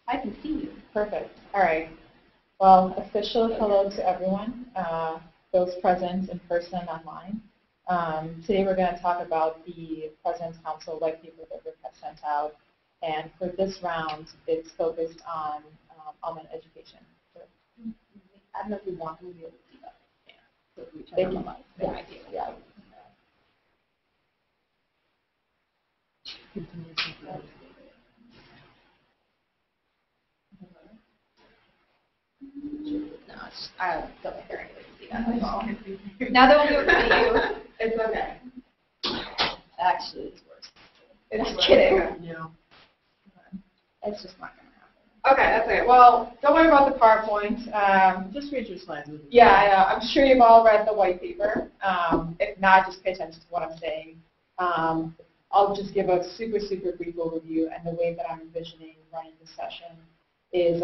I can see you. Perfect. All right. Well, official hello to everyone, those present in person and online. Today we're going to talk about the President's Council white paper that Rick has sent out. And for this round, it's focused on online education. I don't know if we want to be able to see that. Yeah. So if we turn They on the can, lights, yeah, then I do. yeah. No, I don't think they're able to see that at all. Now that we'll be able to see you, it's okay. Actually, it's worse. It's kidding. No. It's just not going to happen. Okay, that's it. Well, don't worry about the PowerPoint. Just read your slides. Yeah, I'm sure you've all read the white paper. If not, just pay attention to what I'm saying. I'll just give a super brief overview, and the way that I'm envisioning running this session is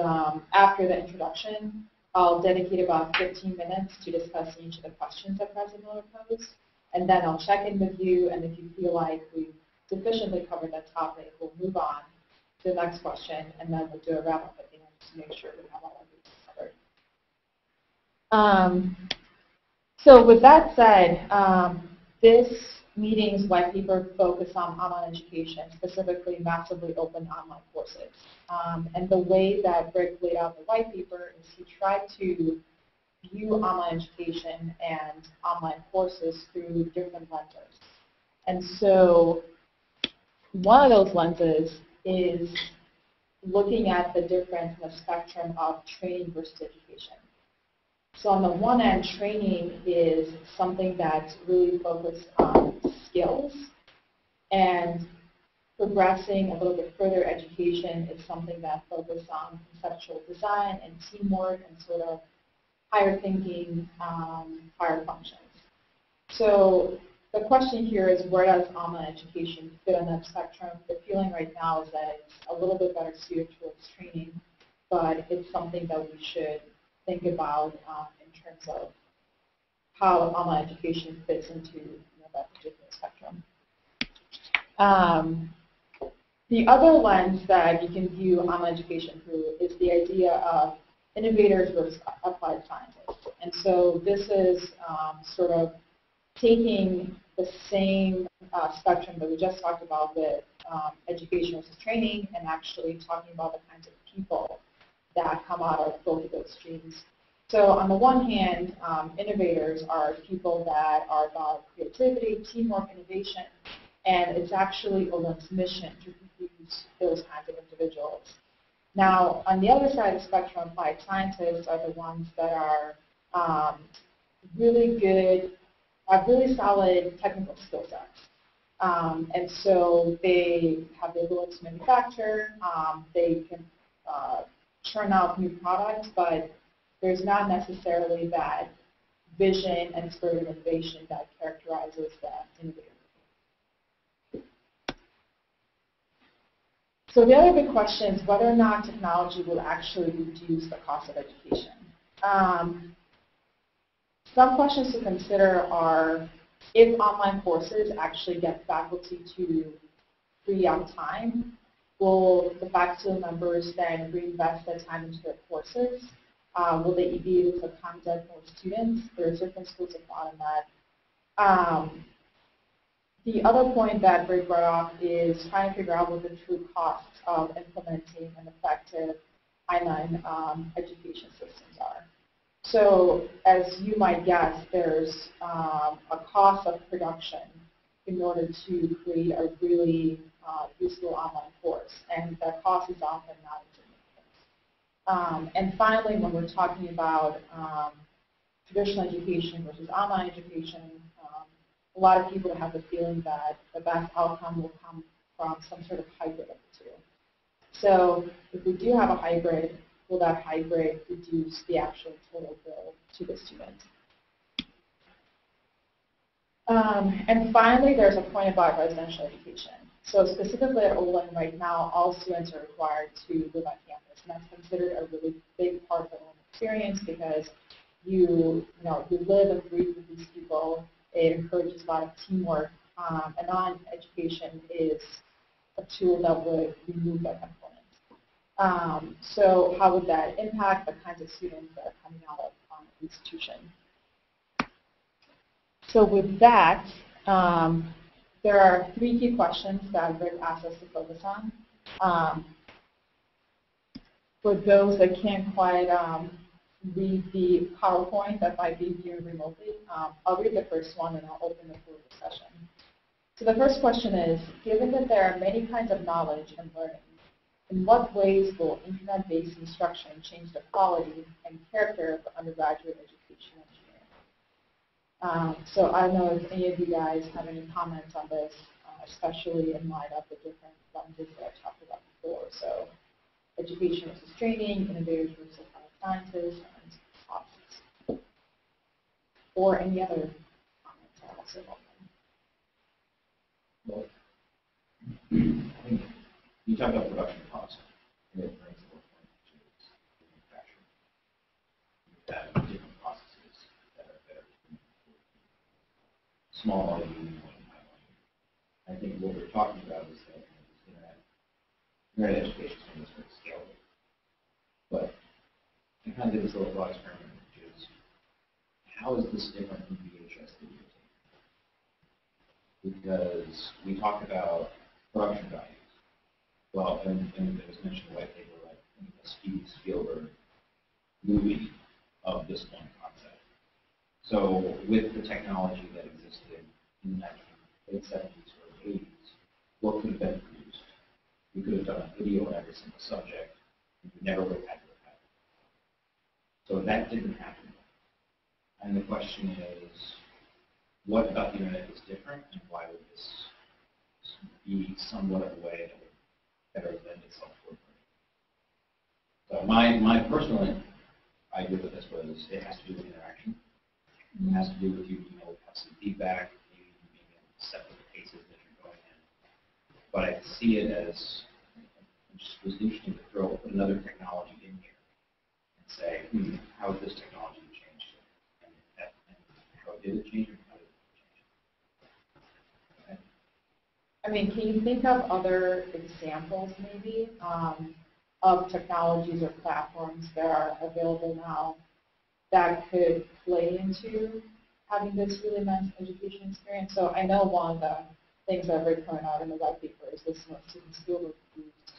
after the introduction, I'll dedicate about 15 minutes to discussing each of the questions that President Miller posed, and then I'll check in with you, and if you feel like we've sufficiently covered that topic, we'll move on to the next question, and then we'll do a wrap-up at the end to make sure we have all of these covered. So with that said, this meeting's white paper focused on online education, specifically massively open online courses. And the way that Rick laid out the white paper is he tried to view online education and online courses through different lenses. And so one of those lenses is looking at the difference in the spectrum of training versus education. So on the one end, training is something that's really focused on skills, and progressing a little bit further, education is something that focuses on conceptual design and teamwork and sort of higher thinking, higher functions. So the question here is, where does online education fit on that spectrum? The feeling right now is that it's a little bit better suited towards training, but it's something that we should think about in terms of how online education fits into that particular spectrum. The other lens that you can view online education through is the idea of innovators versus applied scientists. And so this is sort of taking the same spectrum that we just talked about with education versus training, and actually talking about the kinds of people that come out of both of those streams. So on the one hand, innovators are people that are about creativity, teamwork, innovation, and it's actually Olin's mission to produce those kinds of individuals. Now, on the other side of the spectrum, applied scientists are the ones that are really good, have really solid technical skill sets. And so they have the ability to manufacture, they can churn out new products, but there's not necessarily that vision and spirit of innovation that characterizes that innovator. So the other big question is whether or not technology will actually reduce the cost of education. Some questions to consider are, if online courses actually get faculty to free up time, will the faculty members then reinvest their time into their courses? Will they be able to contact more students? There are different schools of thought on that. The other point that Rick brought up is trying to figure out what the true costs of implementing an effective online education systems are. So as you might guess, there's a cost of production in order to create a really useful online course, and that cost is often not insignificant. And finally, when we're talking about traditional education versus online education, a lot of people have the feeling that the best outcome will come from some sort of hybrid of the two. So if we do have a hybrid, will that hybrid reduce the actual total bill to the student? And finally, there's a point about residential education. So specifically at Olin right now, all students are required to live on campus, and that's considered a really big part of the Olin experience because you live and breathe with these people. It encourages a lot of teamwork, and online education is a tool that would remove that component. So how would that impact the kinds of students that are coming out of the institution? So with that, there are 3 key questions that Rick asked us to focus on. For those that can't quite read the PowerPoint that might be viewed remotely, I'll read the first one and I'll open the floor discussion. So the first question is, given that there are many kinds of knowledge and learning, in what ways will internet-based instruction change the quality and character of undergraduate education and engineering? So I don't know if any of you guys have any comments on this, especially in light of the different lenses that I talked about before. So education versus training, innovators versus applied sciences, and options. Or any other comments are also welcome. Well, I think you talk about production costs, and it brings more point to manufacturing. That different processes that are better for small volume and high volume. I think what we're talking about is that internet education is very scalable. But I kind of did this little thought experiment, which is, how is this different from VHS videotape? Because we talk about production values. Well, and there was mentioned a white paper, like a Steven Spielberg movie of this one concept. So with the technology that existed in the late 70s or 80s, what could have been produced? We could have done a video on every single subject, and we never would have had to have had it. So that didn't happen. And the question is, what about the internet is different, and why would this be somewhat of a way that would better lend itself toward learning? So my personal idea with this was, it has to do with interaction. It has to do with you being able to have some feedback, maybe being able to set the paces that you're going in. But I see it as, it just was interesting to put another technology in here and say, how has this technology changed it? And how did it change it? How did it change it? Okay. I mean, can you think of other examples maybe of technologies or platforms that are available now that could play into having this really immense education experience? So I know one of the things that Rick pointed out in the white paper is this Steven Spielberg used,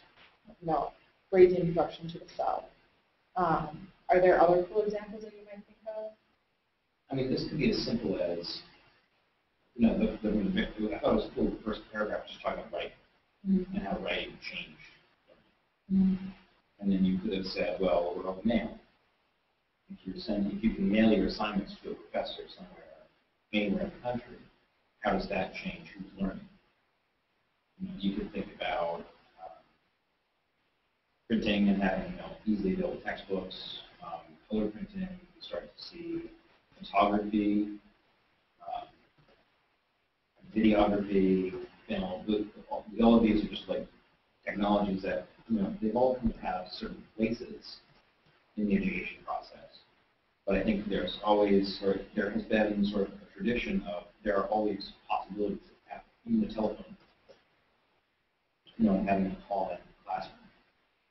great introduction to the cell. Are there other cool examples that you might think of? I mean, this could be as simple as, I thought it was cool, the first paragraph just talking about writing and how writing changed. And then you could have said, well, what about mail? If you can mail your assignments to a professor somewhere, anywhere in the country, how does that change who's learning? You could think about printing and having easily available textbooks, color printing. You start to see photography, videography, all of these are just like technologies that they've all kind of have certain places in the education process. But I think there's always, or there has been sort of a tradition of there are always possibilities of even the telephone, having a call in the classroom.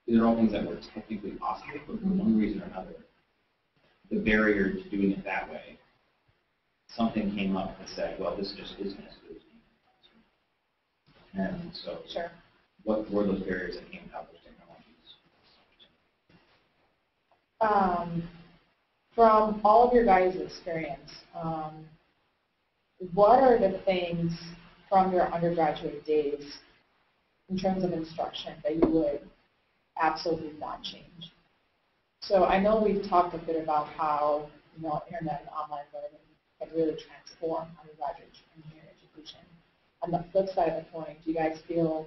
These are all things that were technically possible, but for one reason or another, the barrier to doing it that way, something came up that said, well, this just isn't as good as being in the classroom. And so, Sure. What were those barriers that came about those technologies? From all of your guys' experience, what are the things from your undergraduate days in terms of instruction that you would absolutely not change? So I know we've talked a bit about how internet and online learning can really transform undergraduate engineering education. On the flip side of the coin, do you guys feel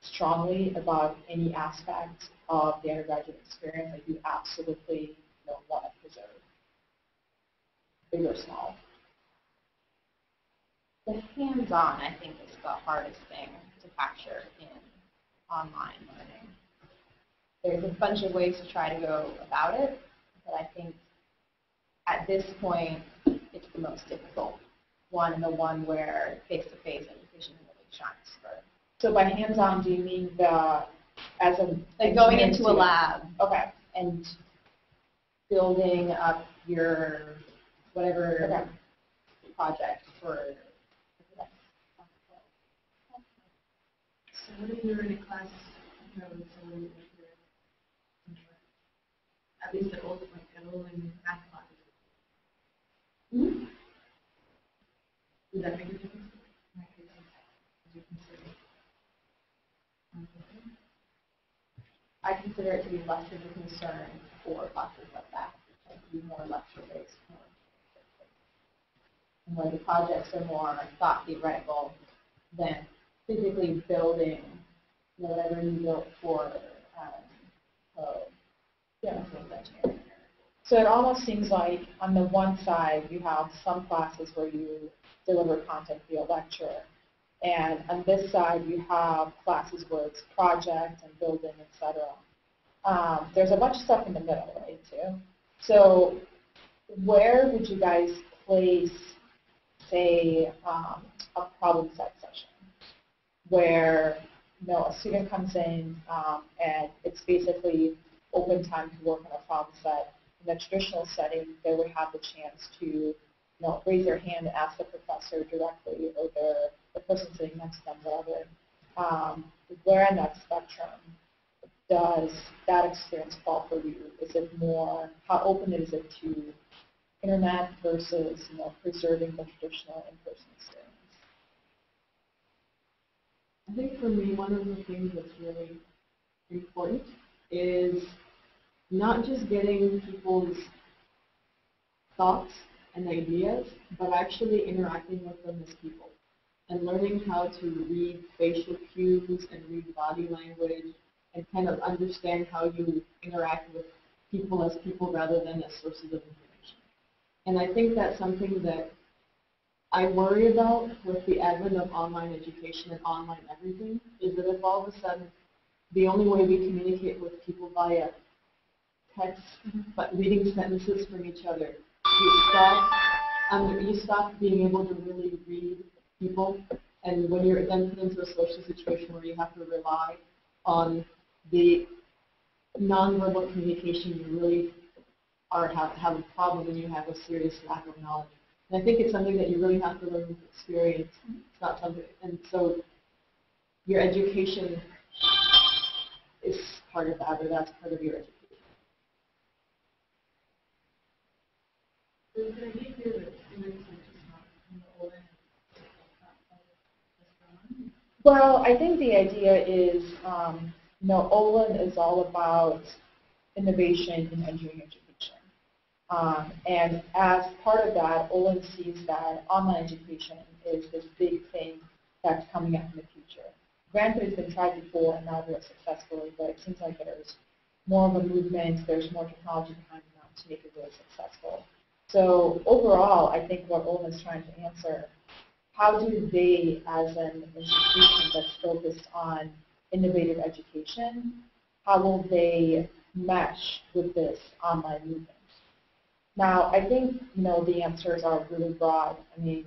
strongly about any aspect of the undergraduate experience that you absolutely want to preserve, big or small? The hands-on, I think, is the hardest thing to capture in online learning. There's a bunch of ways to try to go about it, but I think at this point, it's the most difficult one, and the one where face-to-face education really shines for. So by hands-on, do you mean the as an Like going engineering into a student. lab Okay. and building up your whatever Okay. project for. So what if you're in a class, you know, with someone with your, at least at old, like at old in math classes? Mm-hmm. Would that make a difference? In that case, would you consider? I consider it to be less of a concern for classes like that, like be more lecture-based, and where the projects are more thought theoretical than physically building, you know, whatever you built for code. Yeah. So it almost seems like on the one side, you have some classes where you deliver content via lecture. And on this side, you have classes where it's project and building, et cetera. There's a bunch of stuff in the middle, right, too? So where would you guys place, say, a problem set session where, you know, a student comes in and it's basically open time to work on a problem set? In a traditional setting, they would have the chance to, you know, raise their hand and ask the professor directly, or the person sitting next to them, whatever. Where in that spectrum does that experience fall for you? Is it more, how open is it to internet versus, you know, preserving the traditional in-person experience? I think for me, one of the things that's really important is not just getting people's thoughts and ideas, but actually interacting with them as people and learning how to read facial cues and read body language and kind of understand how you interact with people as people rather than as sources of information. And I think that's something that I worry about with the advent of online education and online everything, is that if all of a sudden the only way we communicate with people via text, but reading sentences from each other, you stop being able to really read people, and when you're then put into a social situation where you have to rely on the nonverbal communication, you really have a problem and you have a serious lack of knowledge. And I think it's something that you really have to learn with experience. It's not something, and so your education is part of that, or that's part of your education. So the idea here that students are just not in the old end. Well, I think the idea is, you know, Olin is all about innovation in engineering education. And as part of that, Olin sees that online education is this big thing that's coming up in the future. Granted, it's been tried before and not very successfully, but it seems like there's more of a movement, there's more technology behind it now to make it really successful. So overall, I think what Olin is trying to answer, how do they, as an institution that's focused on innovative education, how will they mesh with this online movement? Now, I think, you know, the answers are really broad. I mean,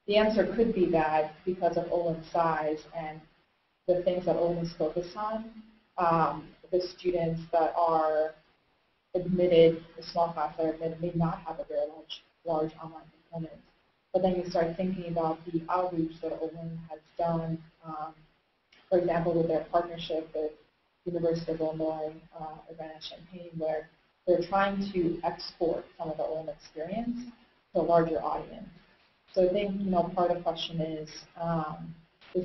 the answer could be that because of Olin's size and the things that Olin is focused on, the students that are admitted, the small class that are admitted, may not have a very large online component. But then you start thinking about the outreach that Olin has done, for example, with their partnership with University of Illinois, Urbana-Champaign, where they're trying to export some of the Olin experience to a larger audience. So I think, you know, part of the question is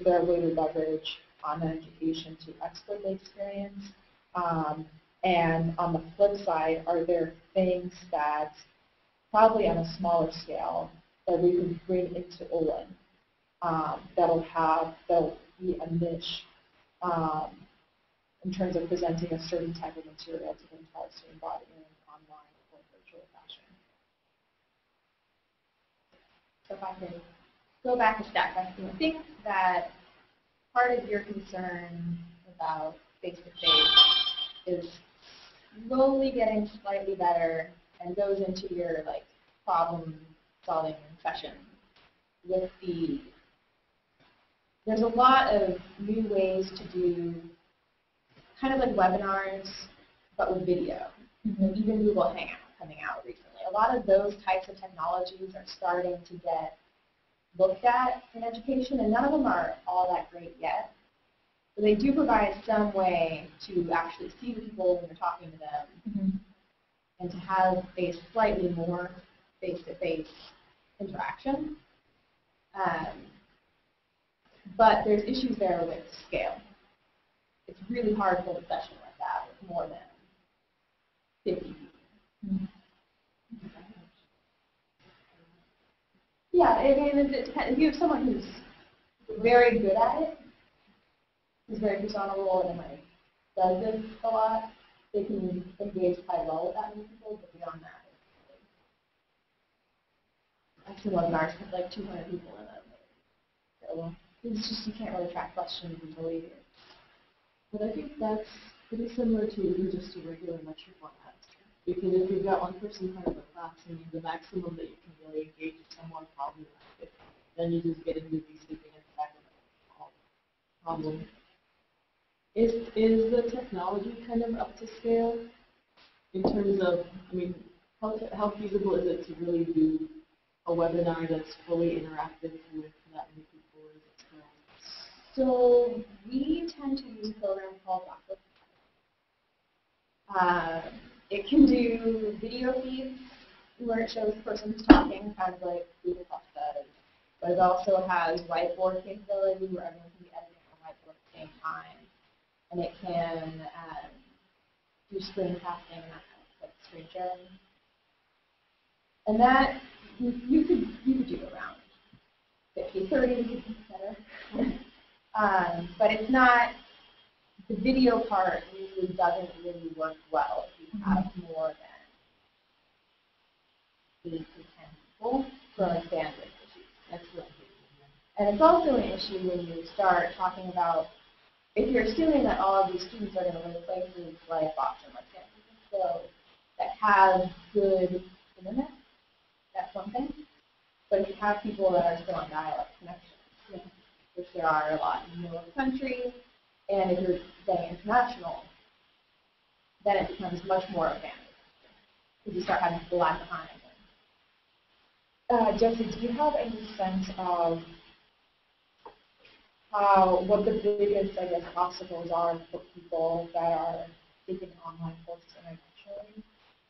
there a way to leverage online education to export the experience? And on the flip side, are there things that probably on a smaller scale that we can bring into Olin that'll be a niche in terms of presenting a certain type of material to the entire student body in an online or virtual fashion? So if I could go back a step, I think that part of your concern about face-to-face is slowly getting slightly better and goes into your like problem-solving session with there's a lot of new ways to do kind of like webinars, but with video. And even Google Hangout coming out recently. A lot of those types of technologies are starting to get looked at in education, and none of them are all that great yet. But they do provide some way to actually see the people when you're talking to them and to have a slightly more face-to-face interaction. But there's issues there with scale. It's really hard to hold a session like that with more than 50 people. Yeah, I mean, it depends. If you have someone who's very good at it, who's very personnable and like does this a lot, they can engage quite well with that many people, but beyond that, I've seen webinars with like 200 people in them. So it's just, you can't really track questions easily. But I think that's pretty similar to even just a regular lecture format. Because if you've got one person in front of a class, I mean, the maximum that you can really engage is someone probably like it. Then you just get into these sleeping in the back of the problem. Is the technology kind of up to scale in terms of, I mean, how feasible is it to really do a webinar that's fully interactive with that many people? Or is it still? So we tend to use a program called Blackboard. It can do video feeds where it shows the person who's talking, kind of like Google Plus does. But it also has whiteboard capability where everyone can be editing on whiteboard at the same time. And it can do screen casting and that kind of like screen sharing. And that you could do around 50, 30 would be better. But it's not, the video part usually doesn't really work well if you have more than 8 to 10 people for like bandwidth issues. That's what I'm thinking. And it's also an issue when you start talking about, if you're assuming that all of these students are going to live places like Boston, like San Francisco, that have good internet, that's one thing. But if you have people that are still on dial-up connections, which there are a lot in the middle of the country, and if you're getting international, then it becomes much more advanced. Because you start having people lag behind. Jesse, do you have any sense of what the biggest, I guess, obstacles are for people that are taking online courses internationally?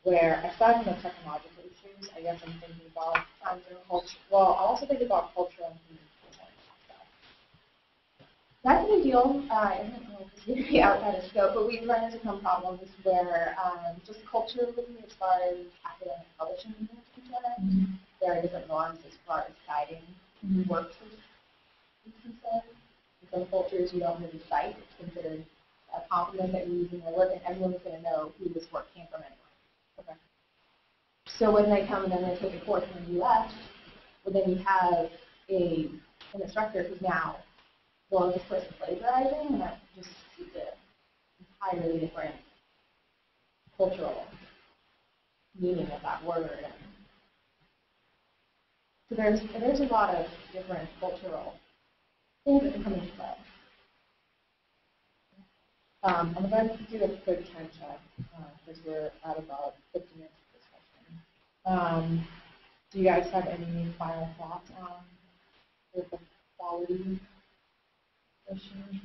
Where, aside from the technological issues, I guess I'm thinking about culture. Well, I also think about cultural and communication stuff. That's a big deal. I don't know if it's going to be outside of scope, but we run into some problems where just culturally, as far as academic publishing is concerned, there are different norms as far as citing works is concerned. In some cultures, you don't really cite. It's considered a compliment that you're using their work, and everyone's going to know who this work came from anyway. Okay. So when they come and then they take a course in the U.S., well, then you have an instructor who's now, well, this person plagiarizing, and that just is an entirely different cultural meaning of that word. And so there's a lot of different cultural things that can come into play. I'm going to do a quick time check because we're at about 50 minutes of discussion. Do you guys have any final thoughts on the quality issue?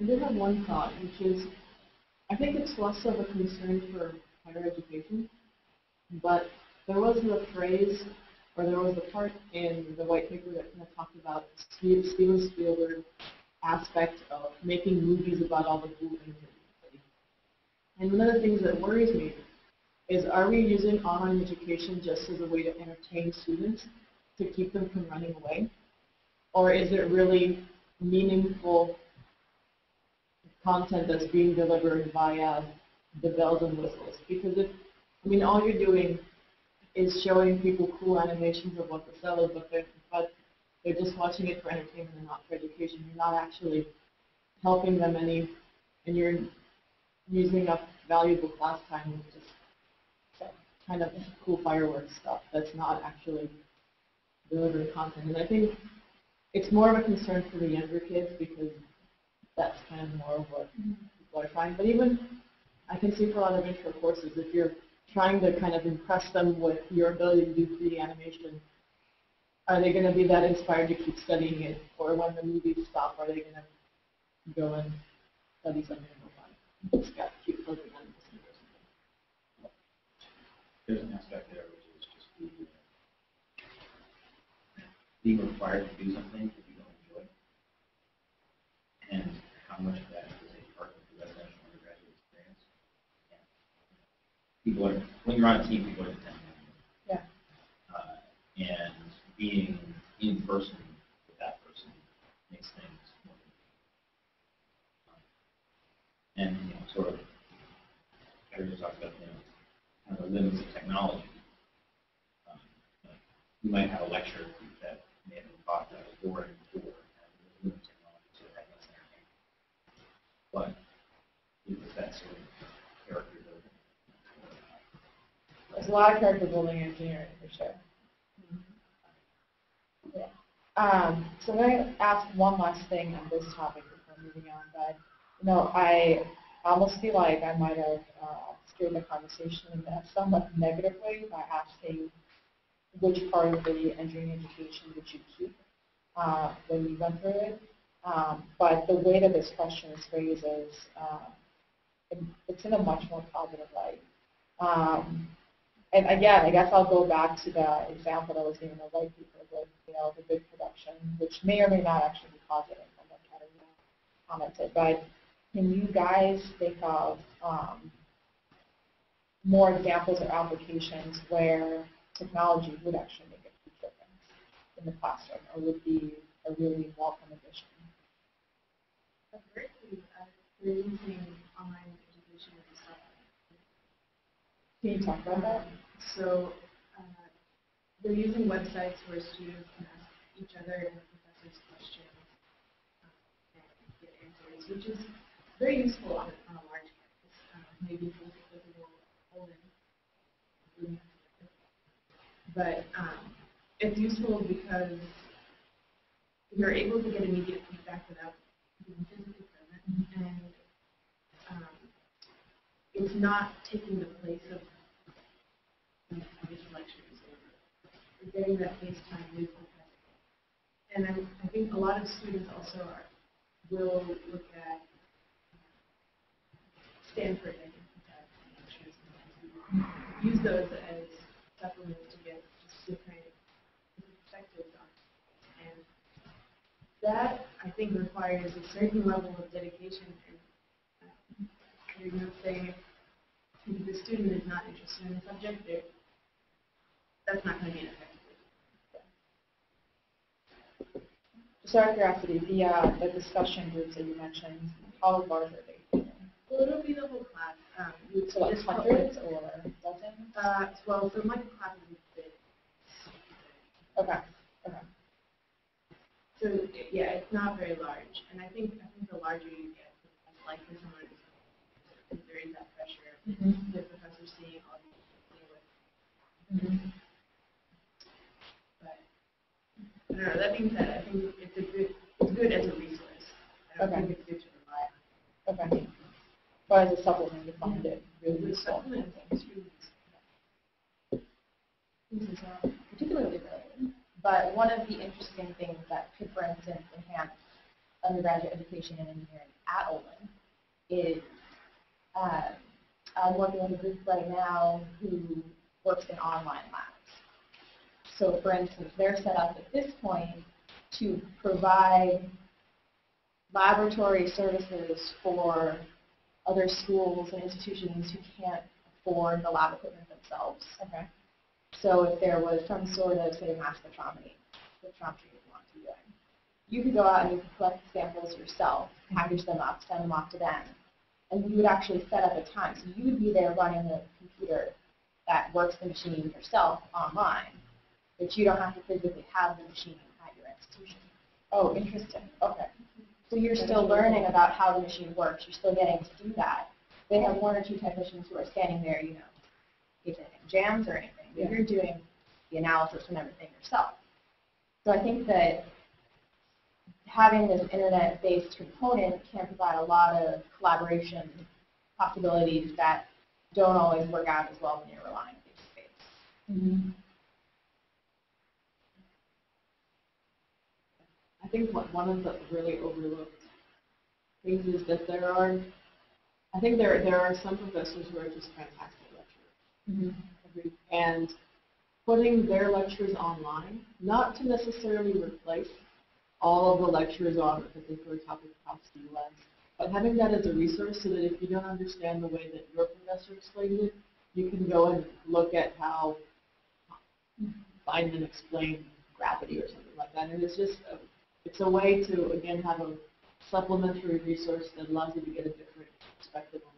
I did have one thought, which is, I think it's less of a concern for higher education, but there was the phrase, or there was the part in the white paper that kind of talked about Steven Spielberg aspect of making movies about all the cool things that you study. And one of the things that worries me is, are we using online education just as a way to entertain students, to keep them from running away? Or is it really meaningful content that's being delivered via the bells and whistles? Because if, I mean, all you're doing is showing people cool animations of what the cell is, but they're just watching it for entertainment and not for education. You're not actually helping them any, and you're using up valuable class time with just kind of cool fireworks stuff that's not actually delivering content. And I think it's more of a concern for the younger kids because that's kind of more of what people people are trying. But even I can see for a lot of intro courses, if you're trying to kind of impress them with your ability to do 3D animation, are they going to be that inspired to keep studying it? Or when the movies stop, are they going to go and study something more fun? It's got cute fuzzy animals in it or something. There's an aspect there which is just being required to do something that you don't enjoy, and how much of that is a part of the residential undergraduate experience. Yeah. People are, when you're on a team, people are dependent on you. Yeah. And being in person with that person makes things more difficult. And sort of, everybody talks about kind of the limits of technology. You might have a lecture that may have been thought that was boring before, and the limit of technology, so that makes entertaining. But it's that sort of character building. There's a lot of character building in engineering for sure. Yeah. So I'm going to ask one last thing on this topic before moving on. But I almost feel like I might have steered the conversation in a somewhat negative way by asking which part of the engineering education would you keep when you went through it. But the way that this question is phrased is it's in a much more positive light. And again, I guess I'll go back to the example that I was giving the white paper with, the big production, which may or may not actually be positive. I'm not trying to comment it, but can you guys think of more examples or applications where technology would actually make a huge difference in the classroom, or would be a really welcome addition? Currently, we're using online education as a supplement. Can you talk about that? So they're using websites where students can ask each other and the professors questions and get answers, which is very useful on a large campus. Maybe for the whole in. But it's useful because you're able to get immediate feedback without being physically present, and it's not taking the place of these lectures or getting that face time with the professor. And I think a lot of students also will look at Stanford lectures and use those as supplements to get just different perspectives on it. And that, I think, requires a certain level of dedication. And you're not saying if the student is not interested in the subject, that's not going to be an effective way. Just out of curiosity, the discussion groups that you mentioned, how large are they? Well, it'll be the whole class. So like hundreds or dozens? Well, so my class is big. Okay. Okay. So yeah, it's not very large, and I think the larger you get, the less likely someone is, because there is that pressure of the professor seeing all these people with. But I don't know. That being said, I think it's good as a resource. I don't think it's good to rely on. Okay. But as a supplement, you find it really The useful. supplement is really useful. This is not particularly related, but one of the interesting things that could, for instance, enhance undergraduate education in engineering at Olin is I'm working with a group right now who works in online labs. So, for instance, they're set up at this point to provide laboratory services for other schools and institutions who can't afford the lab equipment themselves. Okay. So if there was some sort of, say, mass spectrometry you want to be doing, you could go out and you could collect samples yourself, package them up, send them off to them, and you would actually set up a time. So you would be there running the computer that works the machine yourself online, but you don't have to physically have the machine at your institution. Oh, interesting. Okay. So you're still learning about how the machine works. You're still getting to do that. They have one or two technicians who are standing there, if anything jams or anything. But you're doing the analysis and everything yourself. So I think that having this internet-based component can provide a lot of collaboration possibilities that don't always work out as well when you're relying on face-to-face. I think one of the really overlooked things is that there are some professors who are just fantastic lecturers. And putting their lectures online, not to necessarily replace all of the lectures on a particular topic across the U.S., but having that as a resource so that if you don't understand the way that your professor explained it, you can go and look at how Feynman explained gravity or something like that. And it's a way to, again, have a supplementary resource that allows you to get a different perspective on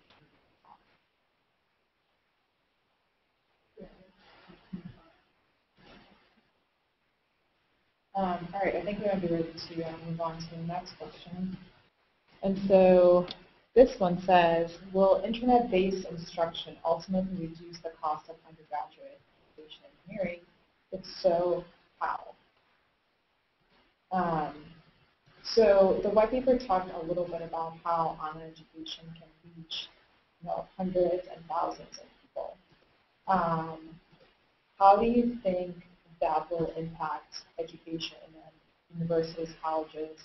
all right, I think we're going to be ready to move on to the next question. And so this one says, will internet-based instruction ultimately reduce the cost of undergraduate education in engineering? If so, how? So the white paper talked a little bit about how online education can reach hundreds and thousands of people. How do you think that will impact education in universities, colleges,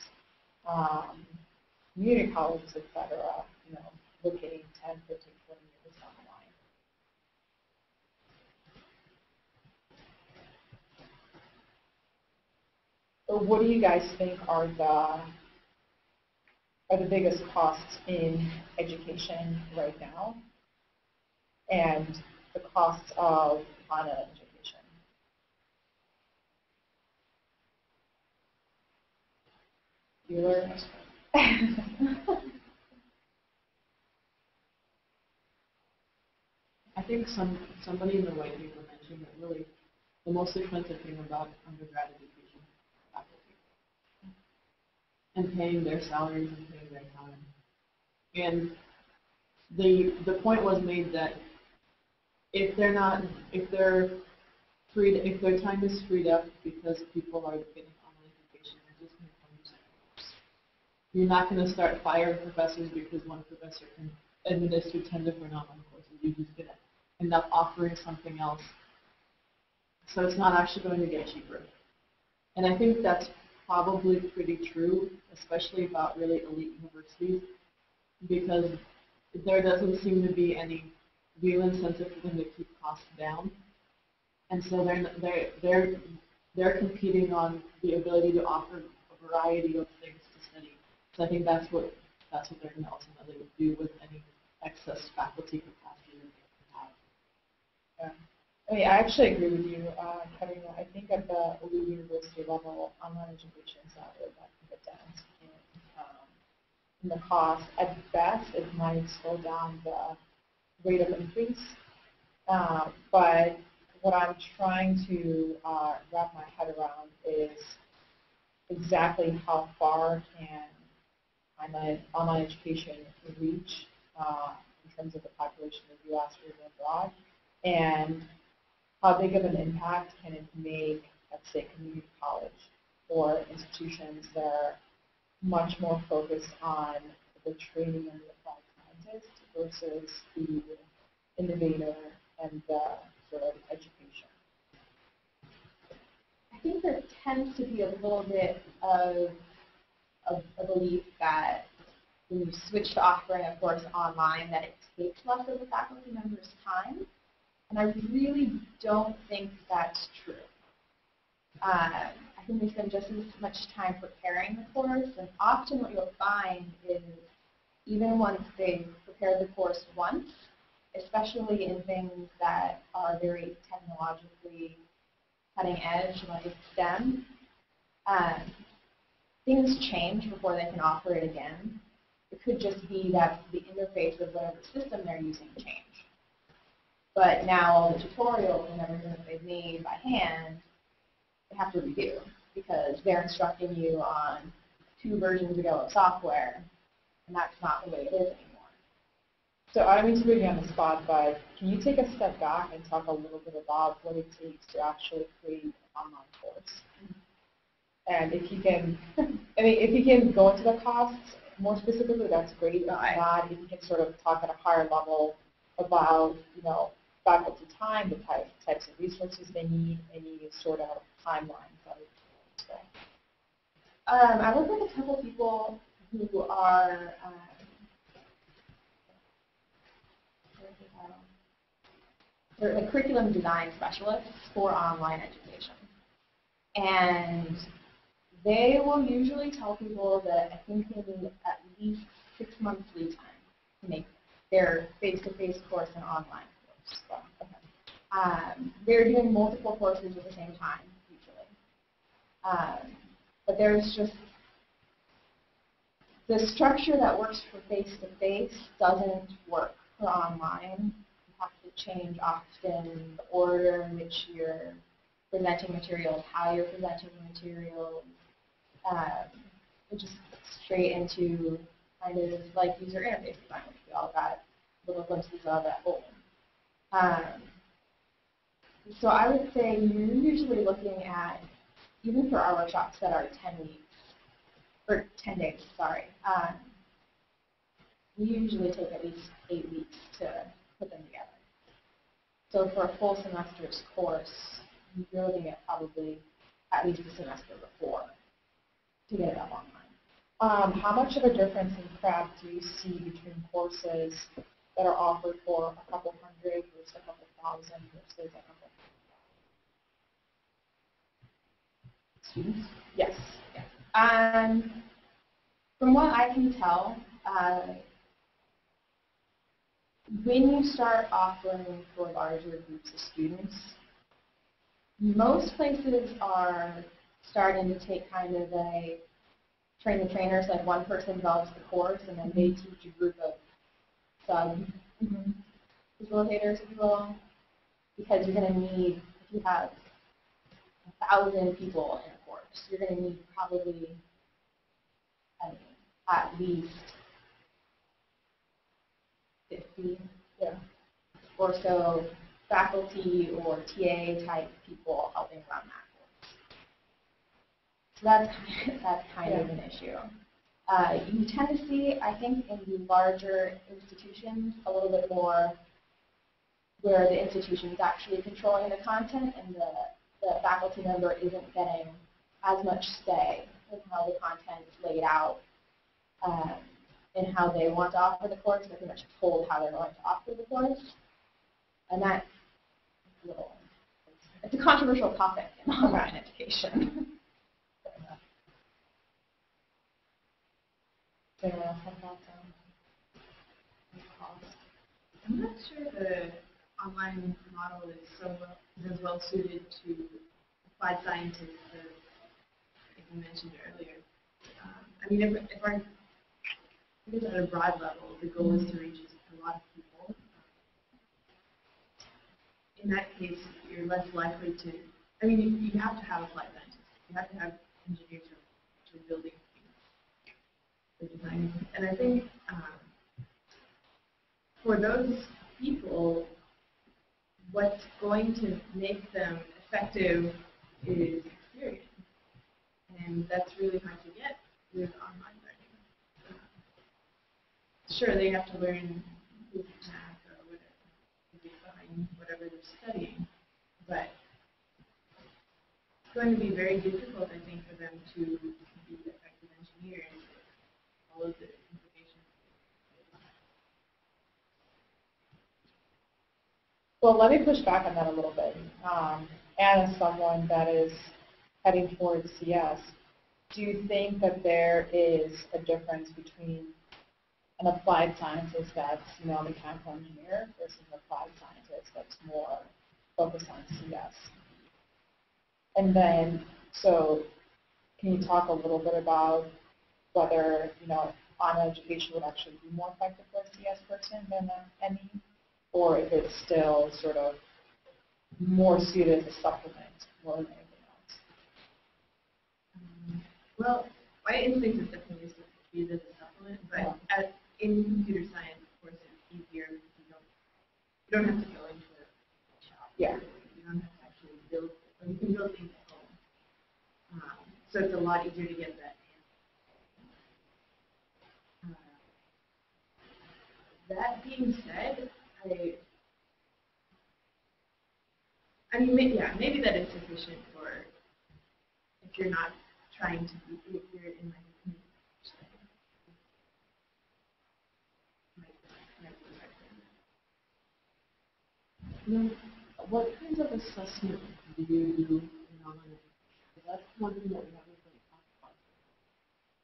community colleges, et cetera, looking 10, 15, 20 years down the line? Or what do you guys think are the biggest costs in education right now, and the costs of online education? I think somebody in the white paper mentioned that really the most expensive thing about undergrad education is faculty and paying their salaries and paying their time. And the point was made that if their time is freed up because people are getting online education, they're just going to come use it. You're not going to start firing professors because one professor can administer 10 different online courses. You're just going to end up offering something else. So it's not actually going to get cheaper. And I think that's probably pretty true, especially about really elite universities, because there doesn't seem to be any real incentive for them to keep costs down. And so they're competing on the ability to offer a variety of things to study. So I think that's what they're going to ultimately do with any excess faculty capacity that they have. Yeah. I mean, I actually agree with you, Kevin. I think at the elite university level, online education is not really that significant in the cost. At best, it might slow down the rate of increase. But what I'm trying to wrap my head around is exactly how far can online education reach in terms of the population of the U.S. or even abroad, and how big of an impact can it make, let's say, community college or institutions that are much more focused on the training and the applied scientist versus the innovator and the sort of education? I think there tends to be a little bit of a belief that when you switch to offering a course online, that it takes less of the faculty member's time. And I really don't think that's true. I think they spend just as much time preparing the course, and often what you'll find is even once they've prepared the course once, especially in things that are very technologically cutting edge, like STEM, things change before they can offer it again. It could just be that the interface of whatever system they're using changed. But now all the tutorials and everything that they've made by hand, they have to redo because they're instructing you on 2 versions ago of software, and that's not the way it is anymore. So I don't mean to put you on the spot, but can you take a step back and talk a little bit about what it takes to actually create an online course? And if you can, I mean, if you can go into the costs more specifically, that's great. If not, if you can sort of talk at a higher level about, faculty time, the types of resources they need, any sort of timelines. That would be great. I work with a couple people who are they're like curriculum design specialists for online education, and they will usually tell people that I think they need at least 6 months lead time to make their face-to-face course an online course. So, they're doing multiple courses at the same time, usually. But there's just the structure that works for face-to-face doesn't work for online. You have to change often the order in which you're presenting materials, how you're presenting materials. It just straight into kind of like user interface design, which we all got little glimpses of at home. So I would say you're usually looking at, even for our workshops that are 10 weeks, or 10 days, sorry, we usually take at least 8 weeks to put them together. So for a full semester's course, you're looking at probably at least a semester before to get it up online. How much of a difference in prep do you see between courses that are offered for a couple hundred versus a couple thousand versus a couple students? Yes. From what I can tell, when you start offering for larger groups of students, most places are starting to take kind of a train the trainers, like one person develops the course and then they teach a group of facilitators, if you will, because you're going to need, if you have 1,000 people in a course, you're going to need probably at least 50 or so faculty or TA type people helping run that course. So that's kind of an issue. You tend to see, I think, in the larger institutions a little bit more where the institution is actually controlling the content and the faculty member isn't getting as much say in how the content is laid out and how they want to offer the course. They're pretty much told how they're going to offer the course. And that's it's a controversial topic in online education. I'm not sure the online model is as well suited to applied scientists as you mentioned earlier. I mean, if it's at a broad level, the goal is to reach a lot of people. In that case, you're less likely to, I mean, you have to have applied scientists. You have to have engineers who are building things, or designing things. And I think for those people, what's going to make them effective is experience. And that's really hard to get with online learning. Sure, they have to learn math or whatever behind whatever they're studying, but it's going to be very difficult, I think, for them to be effective engineers with all of the information. Well, let me push back on that a little bit. And as someone that is heading towards CS, do you think that there is a difference between an applied scientist that's, a mechanical engineer versus an applied scientist that's more focused on CS? And then, so can you talk a little bit about whether, online education would actually be more effective for a CS person than an ME, or if it's still sort of more suited as a supplement more than anything else? Well, my instinct is definitely to use it as a supplement, but in computer science, of course, it's easier because you don't have to go into a shop. Yeah. You don't have to actually build, or you can build things at home. So it's a lot easier to get that. That being said, I mean, maybe that is sufficient for if you're not trying to be, if you're in like a community. What kinds of assessment do you do in online education? That's one thing that we haven't really talked about.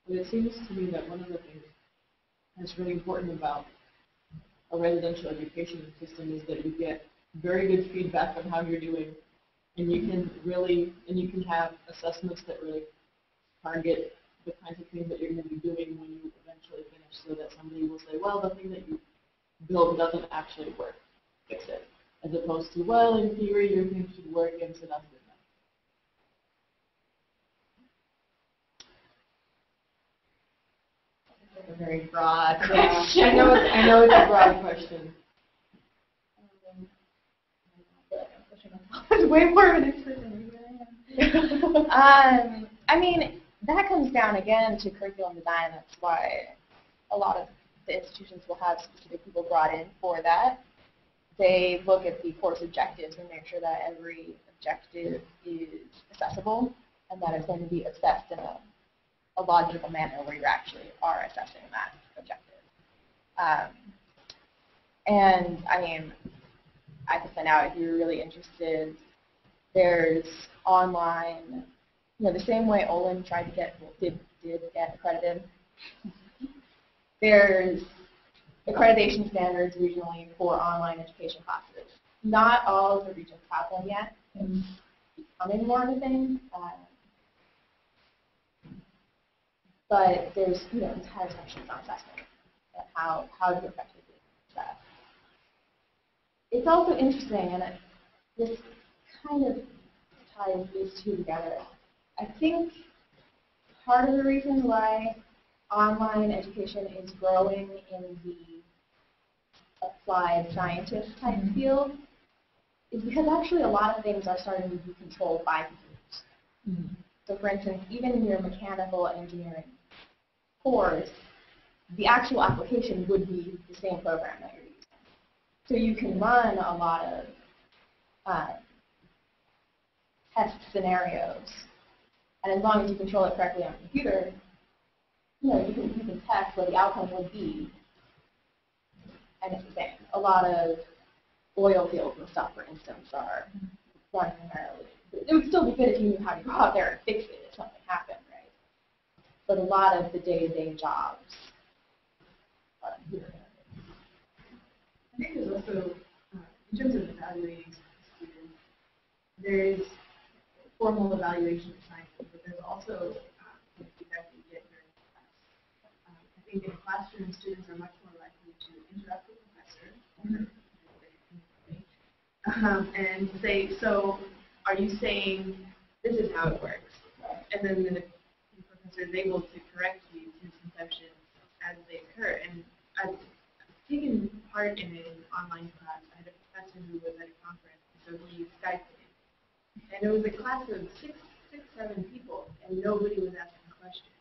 But it seems to me that one of the things that's really important about a residential education system is that you get very good feedback on how you're doing, and you can have assessments that really target the kinds of things that you're going to be doing when you eventually finish, so that somebody will say, well, the thing that you built doesn't actually work, fix it. As opposed to, well, in theory, your thing should work, and so that's good enough. It's a very broad Yeah, question. I know it's a broad question. I'm way more of an expert than I am. I mean, that comes down again to curriculum design. That's why a lot of the institutions will have specific people brought in for that. They look at the course objectives and make sure that every objective is accessible and that it's going to be assessed in a logical manner where you actually are assessing that objective. And I mean, I could send out if you're really interested. There's online, the same way Olin tried to did get accredited. There's accreditation standards regionally for online education classes. Not all of the regions have them yet. It's becoming more of a thing. But there's entire sections on assessment and how to effectively assess. It's also interesting, and this kind of ties these two together. I think part of the reason why online education is growing in the applied scientist type field is because actually a lot of things are starting to be controlled by computers. So for instance, even in your mechanical engineering course, the actual application would be the same program that you're using. So you can run a lot of test scenarios, and as long as you control it correctly on a computer, you can test what the outcome would be, and it's the same. A lot of oil fields and stuff, for instance, are run primarily. It would still be good if you knew how to go out there and fix it if something happened, right? But a lot of the day-to-day jobs are computer. I think there's also, in terms of evaluating students, there is formal evaluation assignments, but there's also feedback you get during class. I think in a classroom, students are much more likely to interrupt the professor and say, so are you saying this is how it works? And then the professor is able to correct these misconceptions as they occur. And I've taken part in an online class. I had a professor who was at a conference, so he Skyped me. And it was a class of six, 7 people, and nobody was asking questions.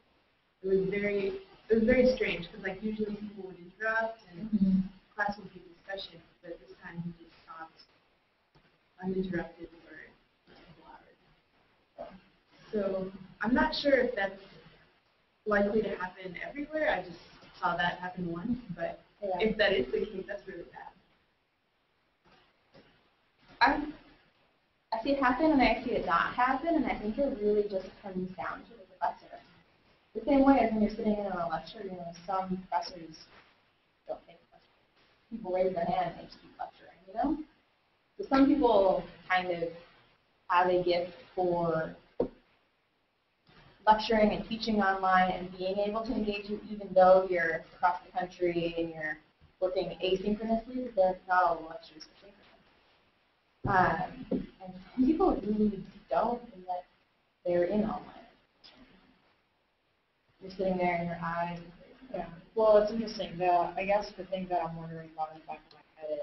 It was very strange because like usually people would interrupt and class would be discussion, but this time he just stopped uninterrupted for a couple hours. So I'm not sure if that's likely to happen everywhere. I just saw that happen once, but if that is the case, that's really bad. I see it happen and I see it not happen, and I think it really just comes down to the professor. The same way as when you're sitting in a lecture, some professors don't think people raise their hand and they just keep lecturing, So some people kind of have a gift for lecturing and teaching online and being able to engage you even though you're across the country and you're working asynchronously, because not all the lectures are synchronous. And some people really don't, and that they're in online. You're sitting there in your eyes. Yeah. Well, it's interesting. I guess the thing that I'm wondering about in the back of my head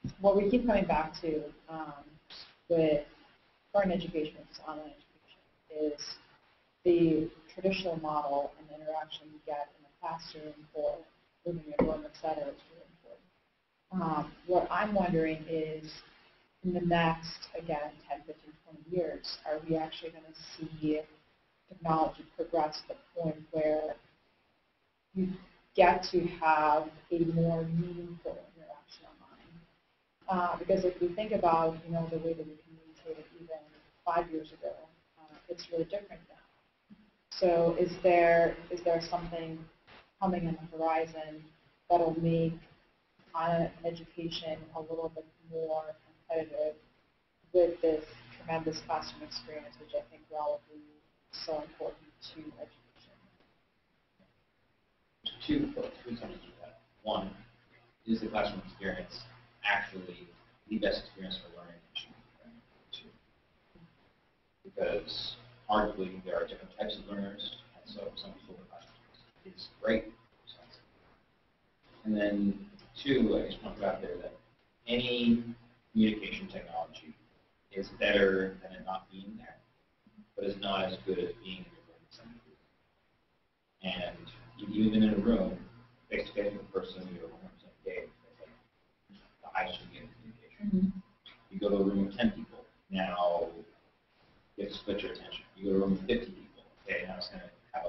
is what we keep coming back to with current education versus online education is the traditional model and the interaction you get in the classroom or living in a dorm, et cetera, is really important. What I'm wondering is, in the next, again, 10, 15, 20 years, are we actually going to see technology progress to the point where you get to have a more meaningful interaction online? Because if we think about, the way that we communicated even 5 years ago, it's really different now. So is there something coming on the horizon that'll make online education a little bit more competitive with this tremendous classroom experience, which I think relatively is so important to education? Two comments to that. One, is the classroom experience actually the best experience for learning and achievement? Two, because arguably there are different types of learners, and so some people in the classroom is great. And then two, I just want to put out there that any communication technology is better than it not being there, but is not as good as being in the room with somebody. And even in a room, face-to-face with a person, you're 100% engaged. That's like the highest you get in communication. You go to a room with 10 people, now you have to split your attention. You go to a room with 50 people, okay, now it's going to have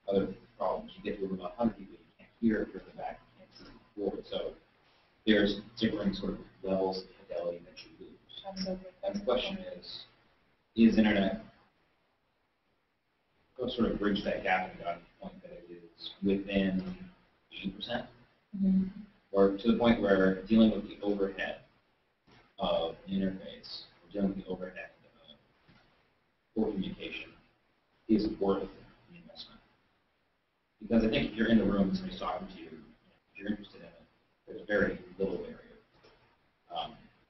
other problems. You get to a room with 100 people, you can't hear from the back, you can't see forward. So there's different sort of levels of fidelity that you lose. Absolutely. And the question is internet go sort of bridge that gap and get on the point that it is within 80%? Or to the point where dealing with the overhead of the interface, or dealing with the overhead for communication is worth the investment. Because I think if you're in the room and somebody's talking to you, if you're interested in it, there's very little barrier.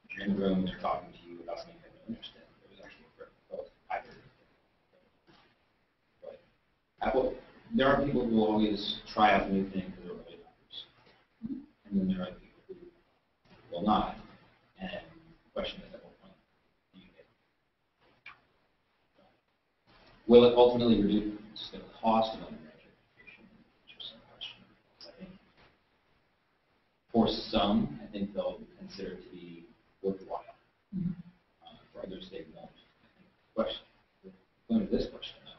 If you're in the room and they're talking to you about something that you're interested in, there's actually a very close either. But there are people who will always try out new things that are early adopters. And then there are people who will not. And the question is, at what point do you get it? Will it ultimately reduce the cost of undergraduate education? Interesting question. I think for some, I think they'll consider it to be worthwhile. For others, they won't. I think the point of this question, though,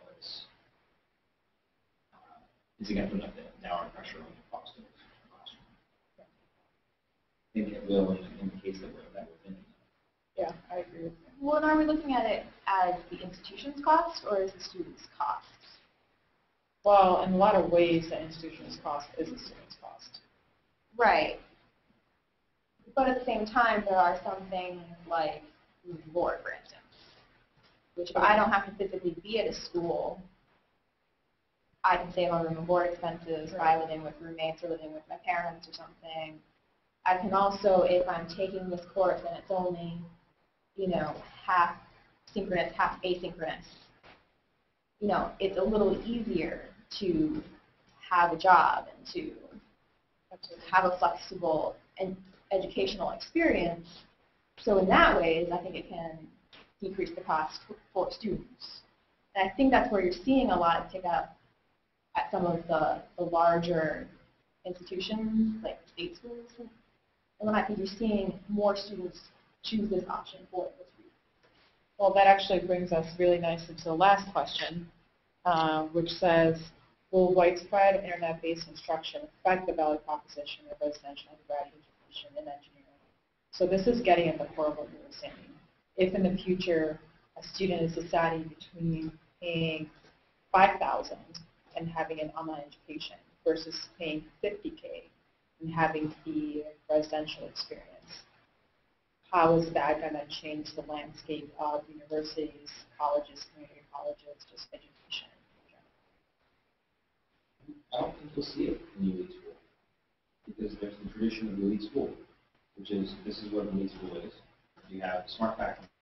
is it going to put enough downward pressure on the cost of the classroom? I think it will in the case that we're thinking. Yeah, I agree with you. Well, and are we looking at it as the institution's cost or as the student's cost? Well, in a lot of ways, the institution's cost is the student's cost. Right. But at the same time, there are some things like room and board, for instance, which if I don't have to physically be at a school, I can save on room and board expenses by living with roommates or living with my parents or something. I can also, if I'm taking this course and it's only, half synchronous, half asynchronous, it's a little easier to have a job and to have a flexible and educational experience. So in that way, I think it can decrease the cost for students. And I think that's where you're seeing a lot of tick up at some of the larger institutions, like state schools. And then I think you're seeing more students choose this option for this reason. Well, that actually brings us really nicely to the last question, which says, will widespread internet-based instruction affect the value proposition of residential undergraduate education in engineering? So this is getting at the core of what we were saying. If in the future a student is deciding between paying $5,000 and having an online education versus paying $50K and having the residential experience, how is that going to change the landscape of universities, colleges, community colleges, just education in general? I don't think you'll see it in the elite school, because there's the tradition of the elite school, which is this is what an elite school is. You have smart faculty,